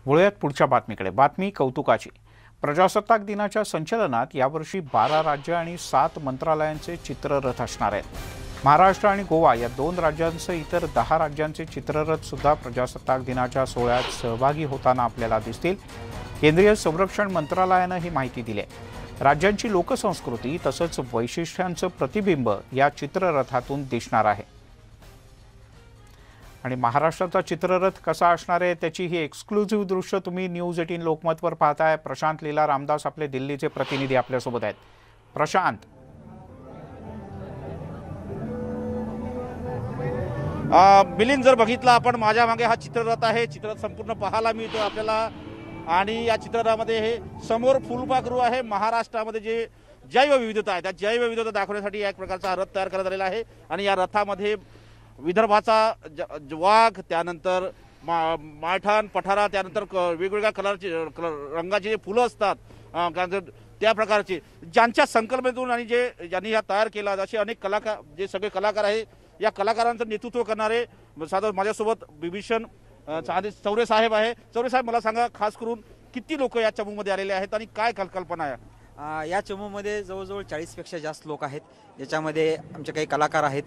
वळूयात पुढच्या बातमीकडे। बातमी कौतुकाची। प्रजासत्ताक दिनाच्या संचलनात यावर्षी 12 राज्य आणि 7 मंत्रालयांचे चित्ररथ असणार आहेत। महाराष्ट्र आणि गोवा या दोन राज्यांसह इतर 10 राज्यांचे चित्ररथ सुद्धा प्रजासत्ताक दिनाच्या सोहळ्यात सहभागी होताना आपल्याला दिसतील। केंद्रीय संरक्षण मंत्रालयाने ही माहिती दिली आहे। राज्यांची लोकसंस्कृती तसंच वैशिष्ट्यांचं प्रतिबिंब या चित्ररथातून दिसणार आहे। आणि महाराष्ट्राचा चित्ररथ कसा असणार आहे त्याची ही एक्सक्लुझिव्ह दृश्य तुम्ही न्यूज 18 लोकमतवर पाहताय। प्रशांत लीला रामदास आपले दिल्लीचे प्रतिनिधी आपल्यासोबत आहेत। प्रशांत, मिलिंद, जर बघितलं आपण माझ्या मागे हा चित्ररथ आहे। चित्ररथ संपूर्ण पाहायला मिळतो आपल्याला आणि या चित्ररथामध्ये हे समोर फुलपाखरू आहे। महाराष्ट्रामध्ये जे जैवविविधता आहे त्या जैवविविधता दाखवण्यासाठी एक प्रकारचा रथ तयार करण्यात आलेला आहे आणि या रथामध्ये विदर्भाचा वाघ, त्यानंतर माळठाण, पठारा, त्यानंतर वेगवेगळ्या कलरचे रंगाचे जे फुलं असतात त्या प्रकारचे ज्यांच्या संकल्पनेतून आणि ज्यांनी ह्या तयार केला असे अनेक कलाकार, जे सगळे कलाकार आहे या कलाकारांचं नेतृत्व करणारे साधं माझ्यासोबत बिभीषण चौरे साहेब आहे। चौरे साहेब, मला सांगा, खास करून किती लोक या चमूमध्ये आलेले आहेत आणि काय कल्पना आहे? या चमूमध्ये जवळजवळ 40 पेक्षा जास्त लोक आहेत। याच्यामध्ये आमचे काही कलाकार आहेत,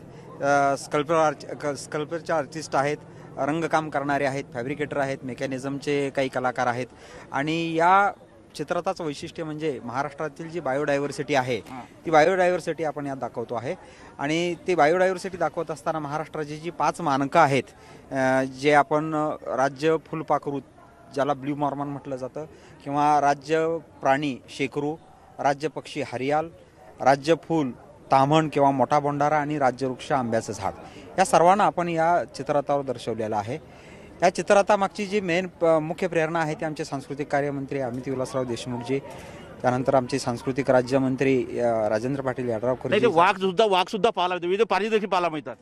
स्कल्पचरचे आर्टिस्ट आहेत, रंगकाम करणारे आहेत, फॅब्रिकेटर आहेत, मेकॅनिझमचे काही कलाकार आहेत। आणि या चित्ररथाचं वैशिष्ट्य म्हणजे महाराष्ट्रातील जी बायोडायव्हर्सिटी आहे ती बायोडायव्हर्सिटी आपण यात दाखवतो आहे। आणि ती बायोडायव्हर्सिटी दाखवत असताना महाराष्ट्राची जी 5 मानकं आहेत, जे आपण राज्य फुलपाखरू ज्याला ब्ल्यू मॉर्मॉन म्हटलं जातं, किंवा राज्य प्राणी शेकरू, राज्य पक्षी हरियाल, राज्य फूल ताम्हण किंवा मोठा बोंडारा आणि राज्यवृक्ष आंब्याचं झाड, या सर्वांना आपण या चित्ररथावर दर्शवलेलं आहे। या चित्ररथामागची जी मुख्य प्रेरणा आहे ती आमचे सांस्कृतिक कार्यमंत्री अमित विलासराव देशमुखजी, त्यानंतर आमचे सांस्कृतिक राज्यमंत्री राजेंद्र पाटील यड्रावकर। वाघ सुद्धा पाहायला मिळतात, विविध प्राणी देखील पाहायला मिळतात।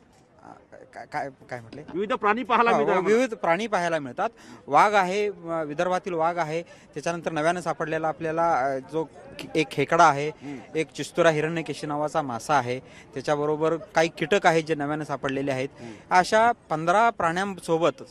काय म्हटले? विविध प्राणी पाहायला मिळतात। विविध प्राणी पाहायला मिळतात। वाघ आहे, विदर्भातील वाघ आहे। त्याच्यानंतर नव्याने सापडलेला आपल्याला जो एक खेकडा आहे, एक चिस्तुरा हिरण्यकेशी नावाचा मासा आहे, त्याच्याबरोबर काही कीटक आहेत जे नव्याने सापडलेले आहेत। अशा 15 प्राण्यांसोबत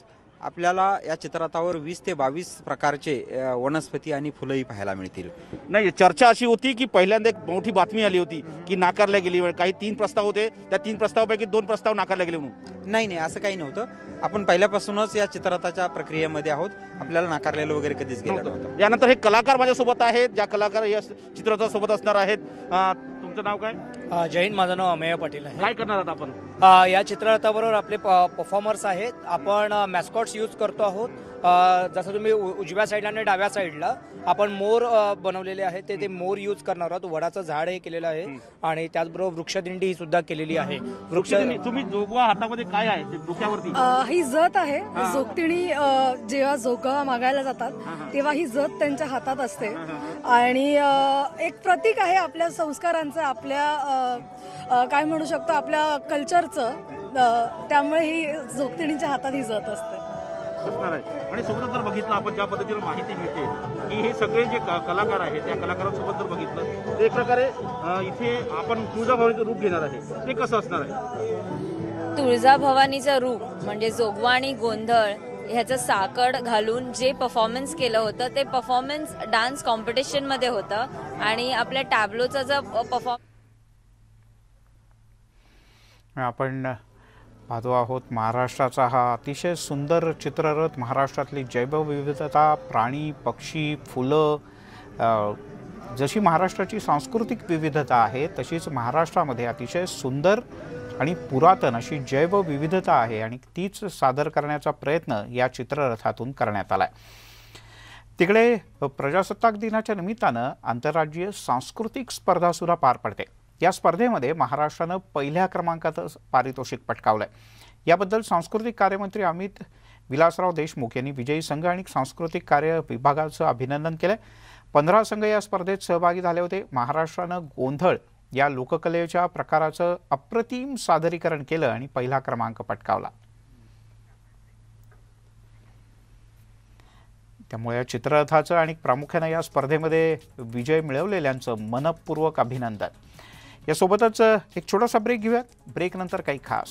आपल्याला या चित्ररथावर 20 ते 22 प्रकारचे वनस्पती आणि फुलंही पाहायला मिळतील। नाही, चर्चा अशी होती की पहिल्यांदा एक मोठी बातमी आली होती की नाकारल्या गेली, काही 3 प्रस्ताव होते, त्या 3 प्रस्तावापैकी 2 प्रस्ताव नाकारले गेले म्हणून। नाही, असं काही नव्हतं। आपण पहिल्यापासूनच या चित्ररथाच्या प्रक्रियेमध्ये आहोत, आपल्याला नाकारलेलं वगैरे कधीच गेलं नव्हतं। यानंतर हे कलाकार माझ्यासोबत आहेत, ज्या कलाकार या चित्ररथासोबत असणार आहेत। तुमचं नाव काय? जय हिंद, माझं नाव अमेय पाटील आहे। काय करणार आहात आपण? या चित्ररथाबरोबर आपले परफॉर्मर्स आहेत। आपण मॅस्कॉट्स यूज करतो आहोत। जसं तुम्ही उजव्या साईडला आणि डाव्या साईडला आपण मोर बनवलेले आहेत, ते मोर यूज करणार आहोत। वडाचं झाड हे केलेलं आहे आणि त्याचबरोबर वृक्षदिंडी ही सुद्धा केलेली आहे। तुम्ही जोगवा हातामध्ये काय आहे डोक्यावरती? ही जत आहे। जोगतिणी जेव्हा जोगवा मागायला जातात तेव्हा ही जत त्यांच्या हातात असते आणि एक प्रतीक आहे आपल्या संस्कारांचं, आपल्या काय म्हणू शकतो, आपल्या कल्चरचं। त्यामुळे ही जोगतिणीच्या हातात ही जत असते। आणि सोबतच जर बघितलं आपण ज्या पद्धतीने माहिती मिळते की हे सगळे जे कलाकार आहेत त्या कलाकारांसोबत जर बघितलं तर एक प्रकारे इथे आपण तुळजाभवानीचं रूप घेणार आहे, ते कसं असणार आहे? तुळजाभवानीचं रूप म्हणजे जोगवा आणि गोंधळ ह्याचं साकड घालून जे परफॉर्मन्स केलं होतं ते परफॉर्मन्स डान्स कॉम्पिटिशनमध्ये होतं आणि आपल्या टॅब्लोचा जो आपण पाहतो आहोत महाराष्ट्राचा हा अतिशय सुंदर चित्ररथ। महाराष्ट्रातली जैवविविधता, प्राणी पक्षी फुलं, जशी महाराष्ट्राची सांस्कृतिक विविधता आहे तशीच महाराष्ट्रामध्ये अतिशय सुंदर आणि पुरातन अशी जैवविविधता आहे आणि तीच सादर करण्याचा प्रयत्न या चित्ररथातून करण्यात आलाय। तिकडे प्रजासत्ताक दिनाच्या निमित्तानं आंतरराज्यीय सांस्कृतिक स्पर्धा सुद्धा पार पडते। या स्पर्धेमध्ये महाराष्ट्रानं पहिल्या क्रमांकाचं पारितोषिक पटकावलंय। याबद्दल सांस्कृतिक कार्यमंत्री अमित विलासराव देशमुख यांनी विजयी संघ आणि सांस्कृतिक कार्य विभागाचं अभिनंदन केलंय। 15 संघ या स्पर्धेत सहभागी झाले होते। महाराष्ट्रानं गोंधळ या लोककलेच्या प्रकाराचं अप्रतिम सादरीकरण केलं आणि पहिला क्रमांक पटकावला। त्यामुळे या चित्ररथाचं आणि प्रामुख्याने या स्पर्धेमध्ये विजय मिळवलेल्यांचं मनपूर्वक अभिनंदन। यासोबतच एक छोटासा ब्रेक घेऊयात। ब्रेक नंतर काही खास